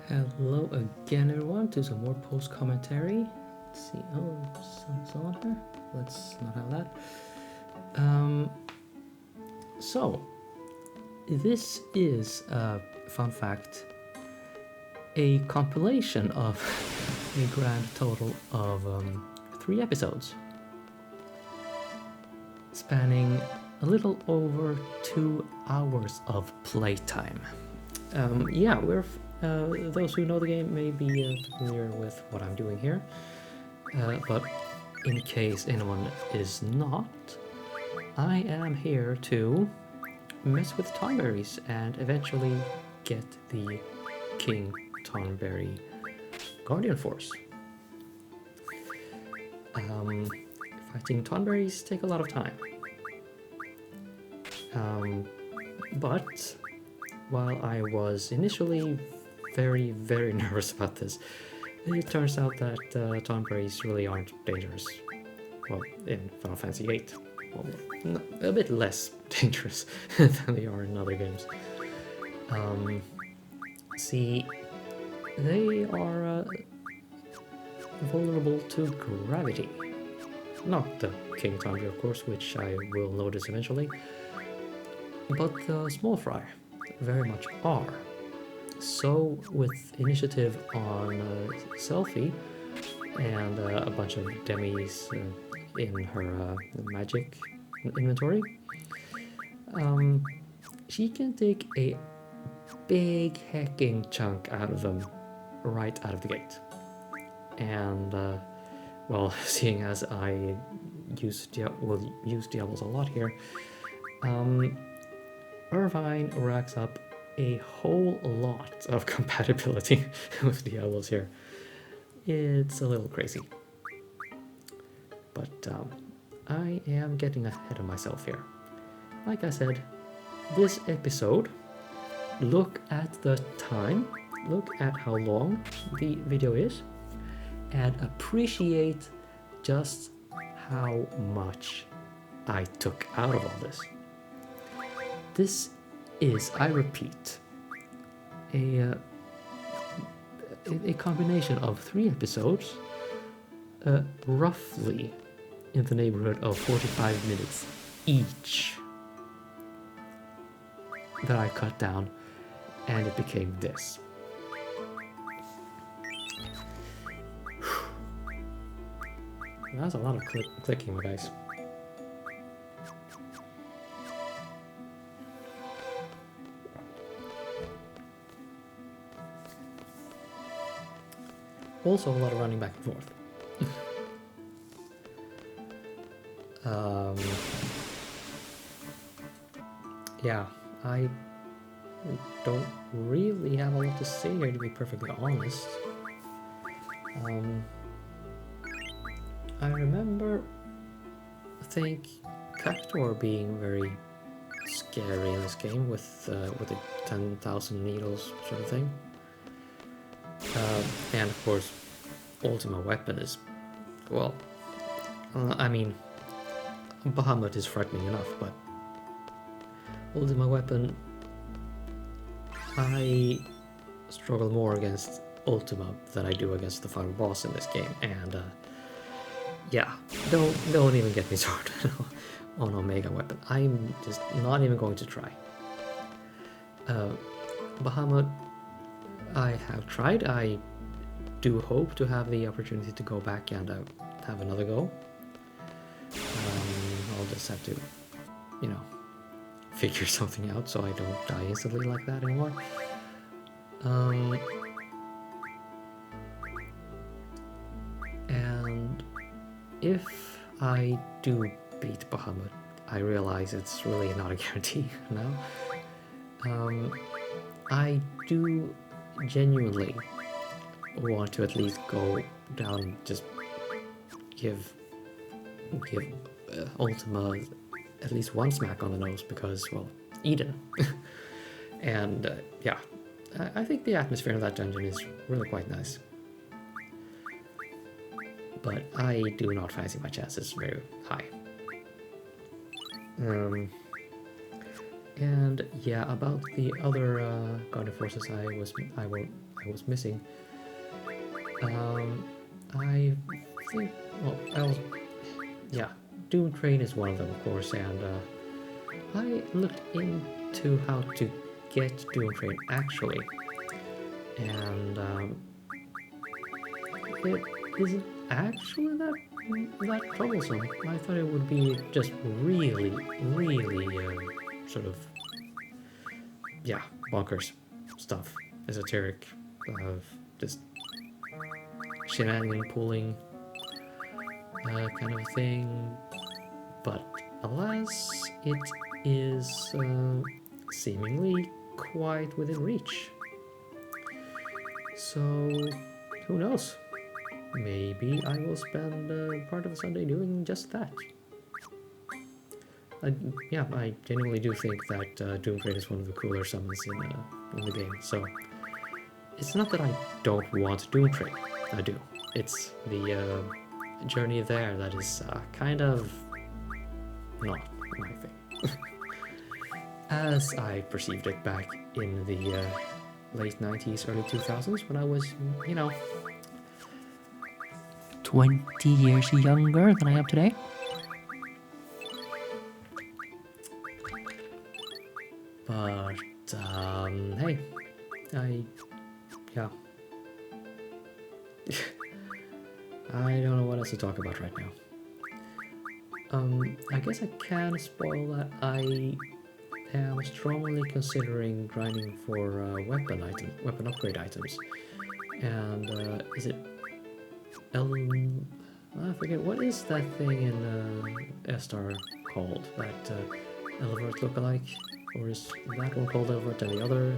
Hello again, everyone, to some more post commentary. Let's see. Oh, someone's on here. Let's not have that. So, this is a fun fact, a compilation of a grand total of 3 episodes, spanning a little over 2 hours of playtime. Those who know the game may be familiar with what I'm doing here, but in case anyone is not, I am here to mess with Tonberries and eventually get the King Tonberry Guardian Force. Fighting Tonberries take a lot of time. But while I was initially very, very nervous about this, it turns out that Tonberries really aren't dangerous. Well, in Final Fantasy VIII. Well, a bit less dangerous than they are in other games. See, they are vulnerable to gravity. Not the King Tonberry, of course, which I will notice eventually, but the small fry very much are. So with initiative on Selfie and a bunch of demis in her magic inventory, she can take a big hecking chunk out of them right out of the gate. And well, seeing as I use Diablos a lot here, Irvine racks up a whole lot of compatibility with Diablos here. It's a little crazy. But I am getting ahead of myself here. Like I said, this episode, look at the time, look at how long the video is, and appreciate just how much I took out of all this. This is, I repeat, a combination of 3 episodes, roughly in the neighborhood of 45 minutes each, that I cut down, and it became this. That's a lot of clicking, my guys. Also a lot of running back and forth. Yeah, I don't really have a lot to say here, to be perfectly honest. I remember, I think, Cactor being very scary in this game with the 10,000 needles sort of thing. And of course, Ultima Weapon is, well, I mean, Bahamut is frightening enough, but Ultima Weapon, I struggle more against Ultima than I do against the final boss in this game, and yeah, don't even get me started on Omega Weapon. I'm just not even going to try. Bahamut, I have tried. I do hope to have the opportunity to go back and have another go. I'll just have to, figure something out so I don't die instantly like that anymore. And if I do beat Bahamut, I realize it's really not a guarantee now. I do genuinely want to at least go down and just give Ultima at least one smack on the nose, because, well, Eden. And yeah, I think the atmosphere in that dungeon is really quite nice. But I do not fancy my chances very high. And yeah, about the other Guardian Forces I was missing. I think, well, yeah, Doom Train is one of them, of course, and I looked into how to get Doom Train actually, and it isn't actually that troublesome. I thought it would be just really, sort of, yeah, bonkers stuff, esoteric, just shenanigan pulling kind of thing. But alas, it is seemingly quite within reach. So, who knows? Maybe I will spend part of the Sunday doing just that. Yeah, I genuinely do think that Doom Train is one of the cooler summons in the game. So, it's not that I don't want Doom Train. I do. It's the journey there that is kind of not my thing. As I perceived it back in the late 90s, early 2000s, when I was, 20 years younger than I am today. But, hey, yeah. I don't know what else to talk about right now. I guess I can spoil that I am strongly considering grinding for weapon upgrade items. And is it I forget, what is that thing in S-Star called? That Elvert lookalike? Or is that one called Elvert and the other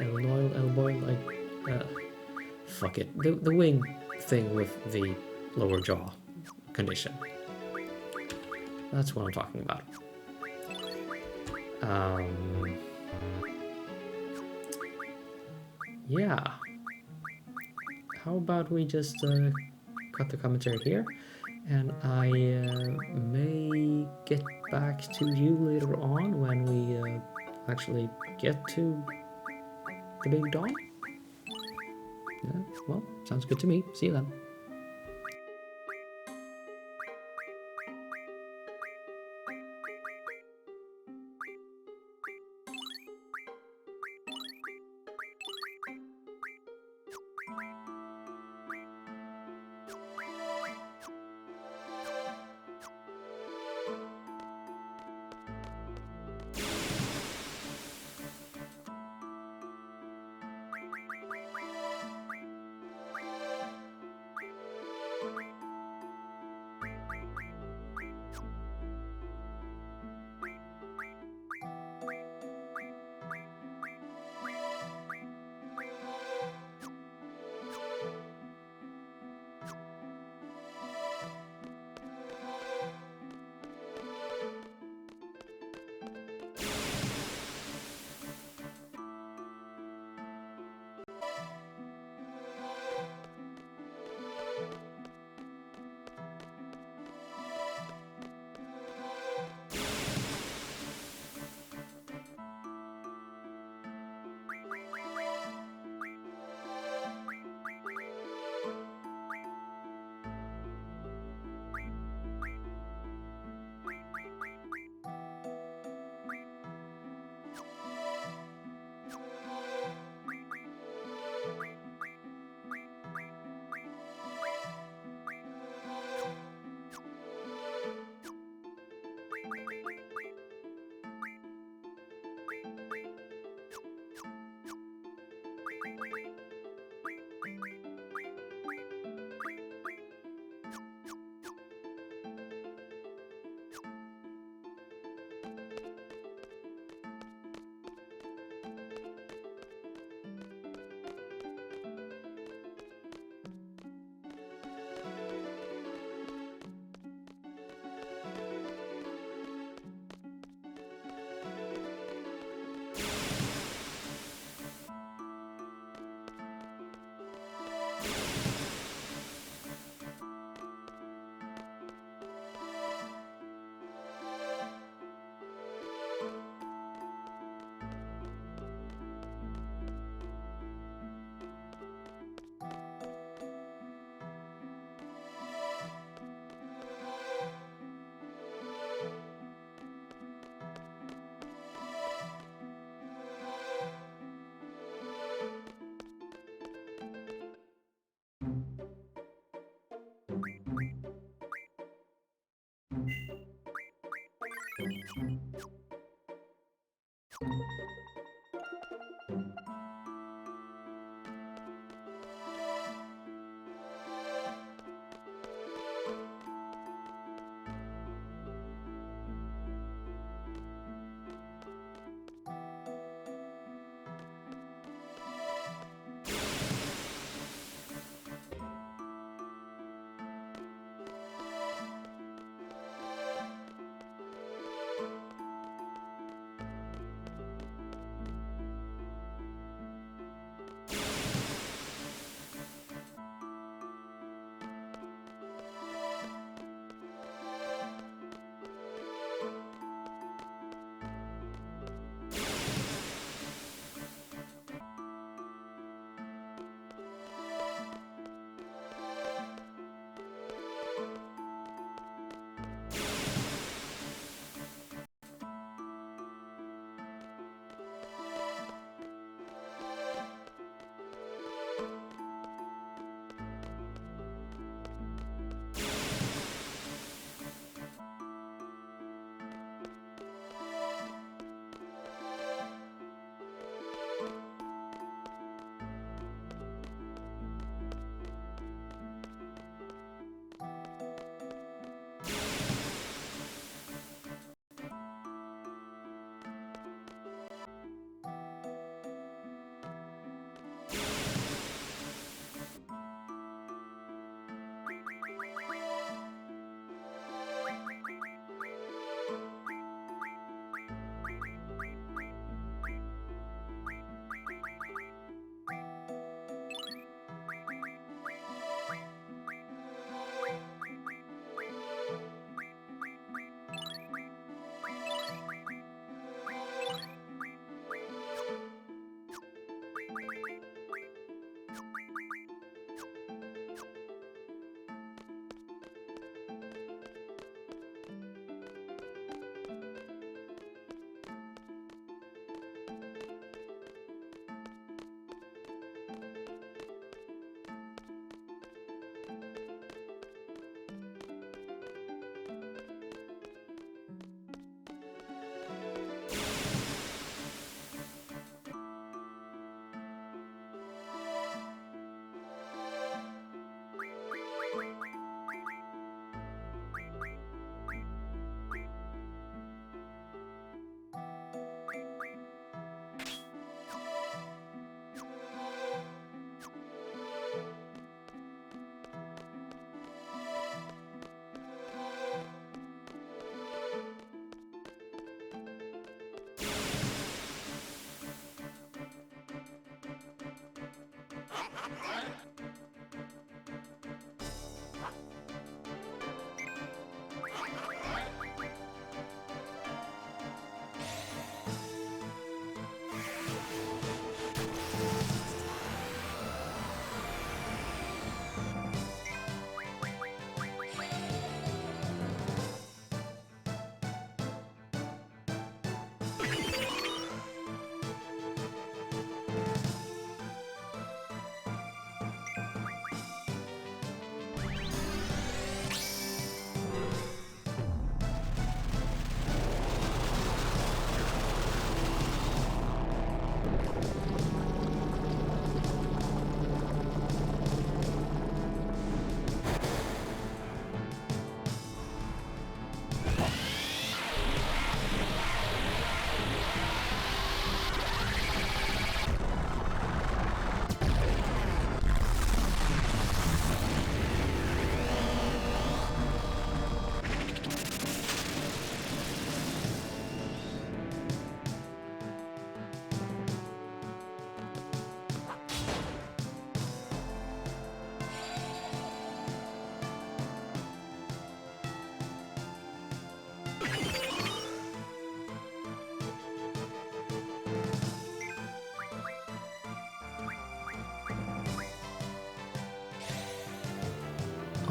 Elboil? Fuck it. The wing thing with the lower jaw condition. That's what I'm talking about. Yeah. How about we just cut the commentary here, and I may get back to you later on when we actually get to the big dawn. Yeah, well, sounds good to me. See you then.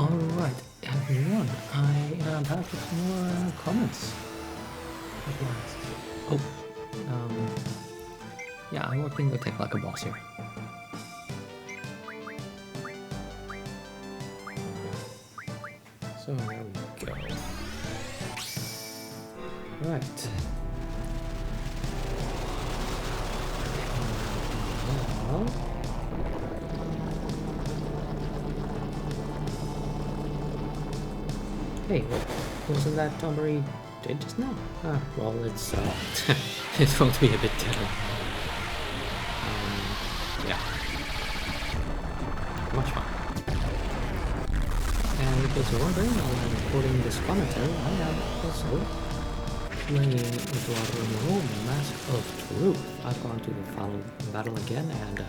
Alright, everyone, I am back with some more comments at last. Oh, yeah, I'm working the tech like a boss here. So there we go. Alright. Hey, wasn't that Tombury did just now? Ah, well, it's it won't be a bit deader. Yeah. Much fun. And in case you're wondering, while I'm recording this commentary, I am also playing Dwarven Mask of Truth. I've gone to the final battle again, and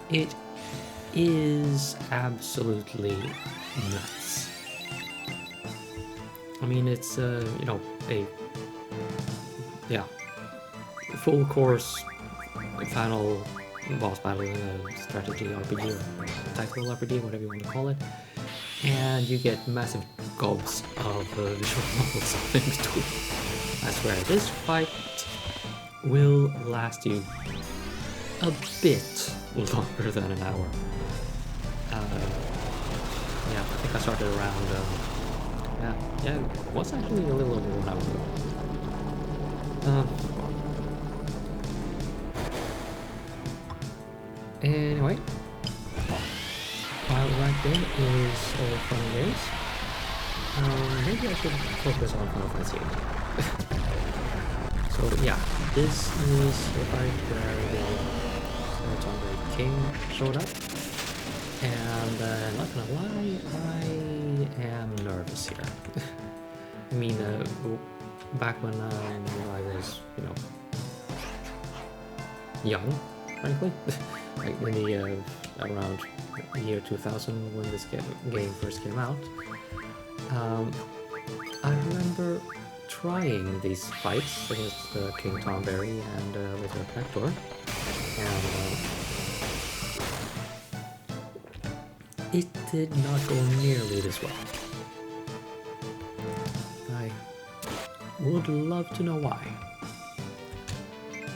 it is absolutely nuts. I mean, it's you know, a full course final boss battle, strategy RPG or tactical RPG, whatever you want to call it, and you get massive gobs of visual novels in between. I swear, this fight will last you a bit longer than an hour. Yeah, I think I started around. Yeah, it was actually a little over 1 hour ago. Anyway, while ranked in is all fun and games, maybe I should focus on Final Fantasy VIII. So yeah, this is the fight where the Tombury King showed up, and not gonna lie, I am nervous here. I mean, back when I was, you know, young, frankly, like in the around year 2000 when this game first came out, I remember trying these fights against King Tombury and later Hector, and it did not go nearly this well. I would love to know why,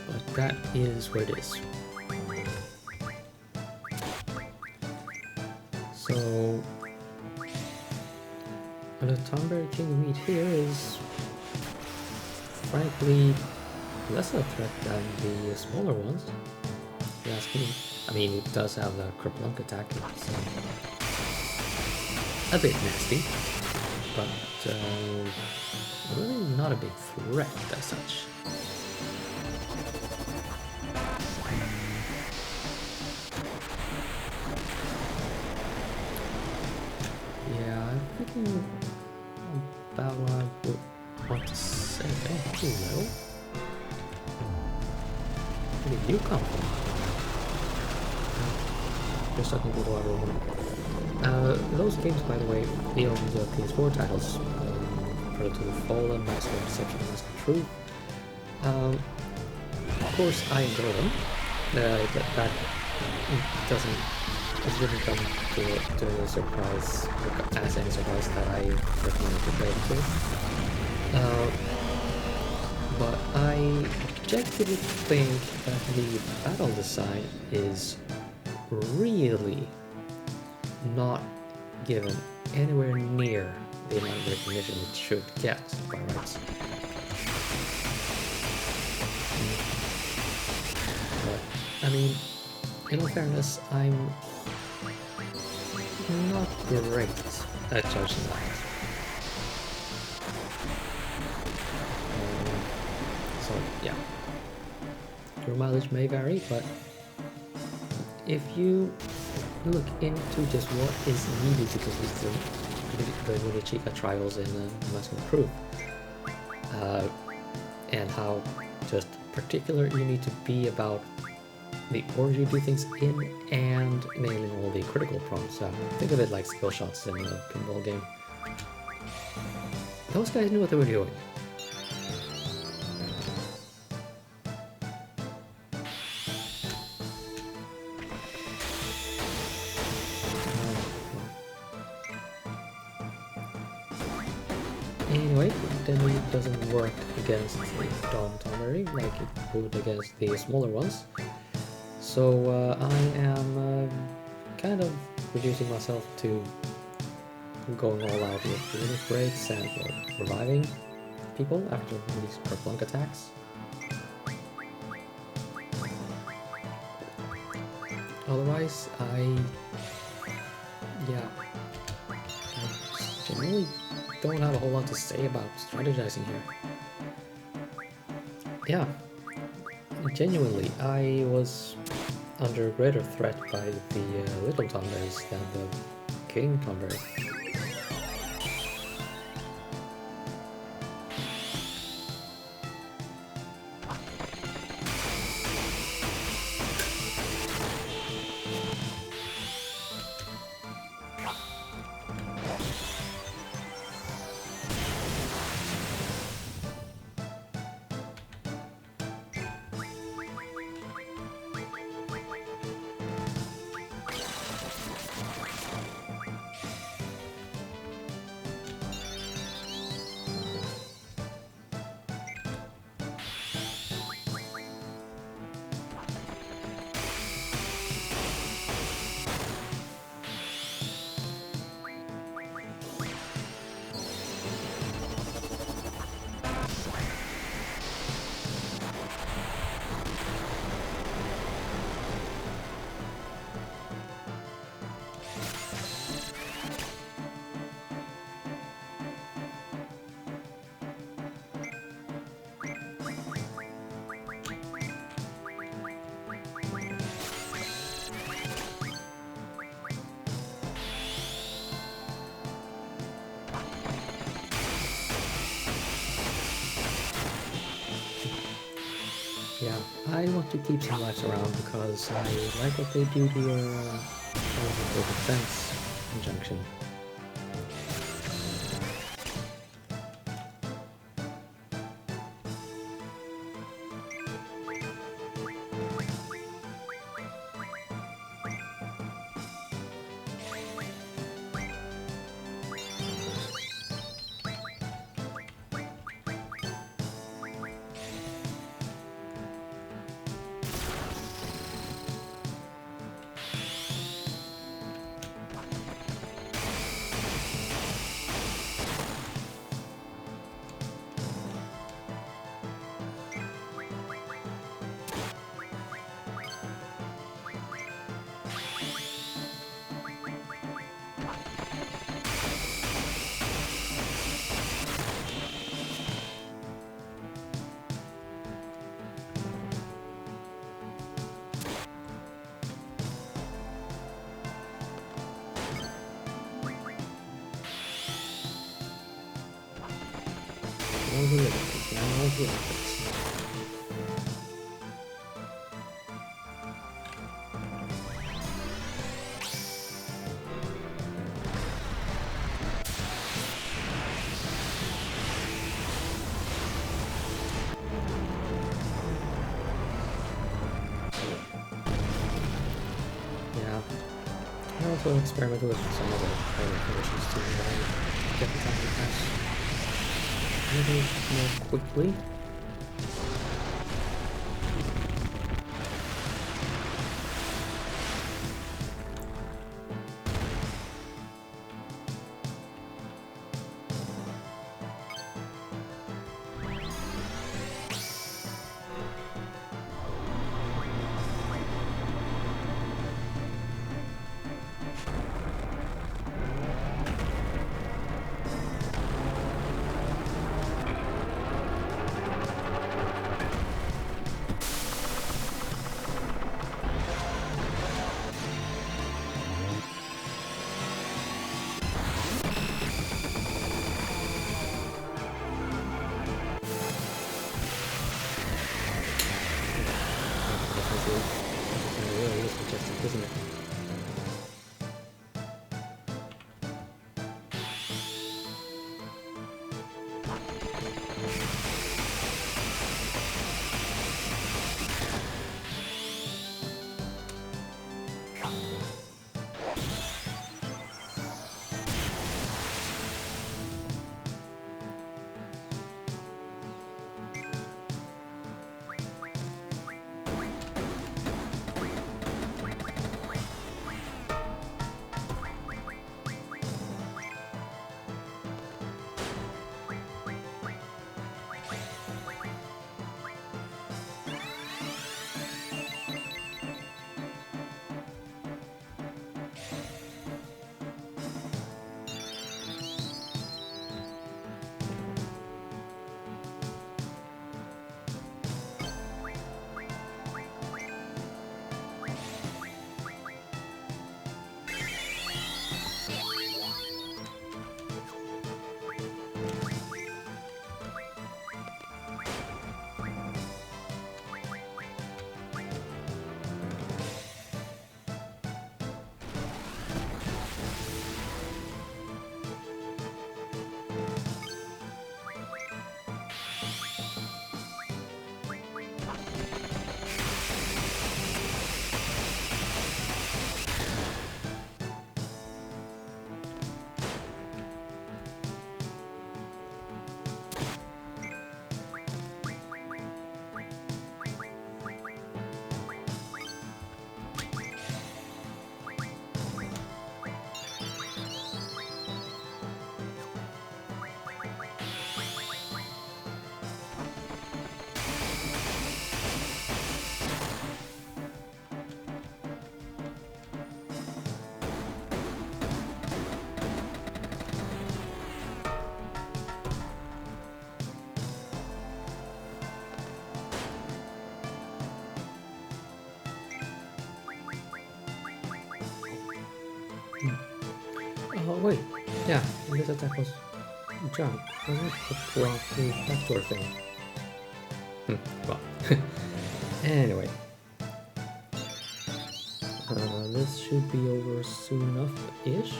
but that is what it is. So, the Tombury King we meet here is, frankly, less a threat than the smaller ones, if you ask me. I mean, it does have the Kerplunk attack, it's a bit nasty, but really not a big threat as such. Yeah, I'm thinking about what I would want to say. Oh, hello. Where did you come from? Just talking to the water woman. Those games, by the way, the old PS4 titles, Proto Fallen, Mask of Deception, Mask of Truth. Of course, I enjoy them. That it didn't come to a surprise, as any surprise that I recommended to play it to. But I objectively think that the battle design is really not given anywhere near the amount of recognition it should get by rights. But, I mean, in all fairness, I'm not great at judging that. So, yeah. Your mileage may vary, but if you look into just what is needed to complete the Minichica trials in Mask of Truth, and how just particular you need to be about the order you do things in and nailing all the critical prompts. Think of it like skill shots in a pinball game. Those guys knew what they were doing. Anyway, then it doesn't work against Dom Tombury like it would against the smaller ones. So I am kind of reducing myself to going all out with unit breaks and reviving people after these Kerplunk attacks. Otherwise, I generally don't have a whole lot to say about strategizing here. Yeah, genuinely, I was under greater threat by the little Thunders than the King Thunder. Yeah, I want to keep some lives around because I like what they do to your defense injunction. All the Olympics, now all the Olympics. Yeah, I also experimented with some other conditions to get the time to pass a little more quickly. Oh wait, yeah, this attack was jump, wasn't it? The block, the backdoor thing. Well, anyway. This should be over soon enough-ish.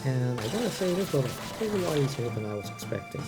And I gotta say, this was a whole lot easier than I was expecting.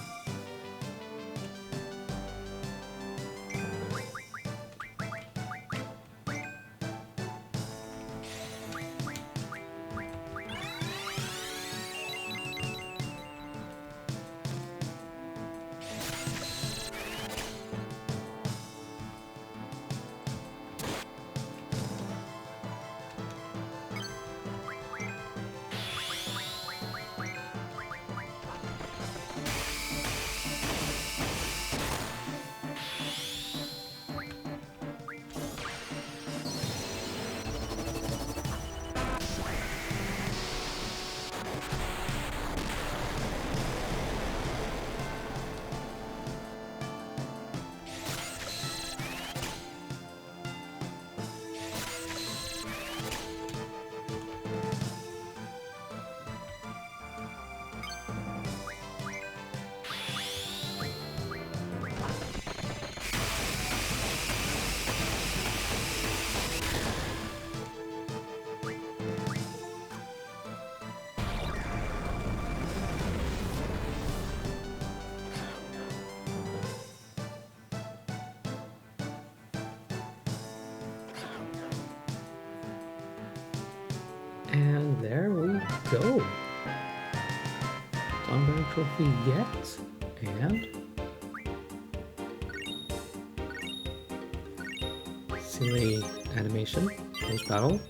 And there we go. Unbearing trophy yet, and silly animation post battle.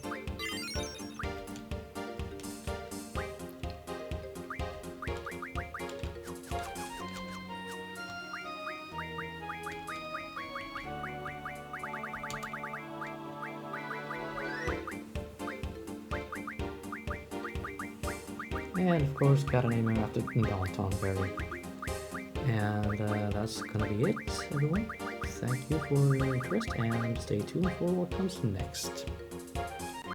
And of course, got a name after Dalton Berry. And that's gonna be it, everyone. Thank you for your interest, and stay tuned for what comes next.